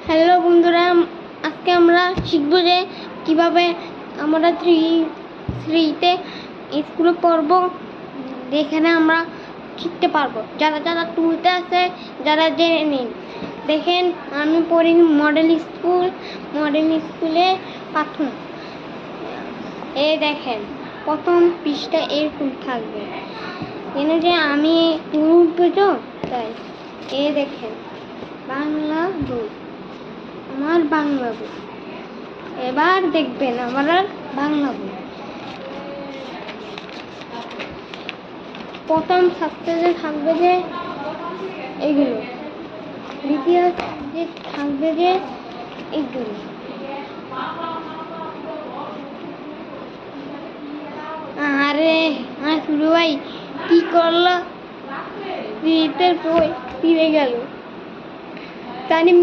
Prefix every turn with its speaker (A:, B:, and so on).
A: Hello বন্ধুরা, আজকে আমরা শিখব যে কিভাবে আমরা থ্রিতে স্কুলে পড়ব। এখানে আমরা শিখতে পারবো। যারা যারা টুতে আছে যারা জেনে নিন। দেখেন, আমি পড়ি মডেল স্কুলে প্রথম। এই দেখেন, প্রথম পৃষ্ঠা এরকম থাকবে। কেন যে আমি উঠবে তো তাই। এই দেখেন, বাংলা বই, আমার বাংলা বই। এবার দেখবেন আমার বাংলা বই। প্রথম সপ্তাহে থাকবে যে এগুলো, দ্বিতীয় যে থাকবে যে এগুলো। আরে শুরু ভাই কি করলো, বই ফিরে গেল। তানিম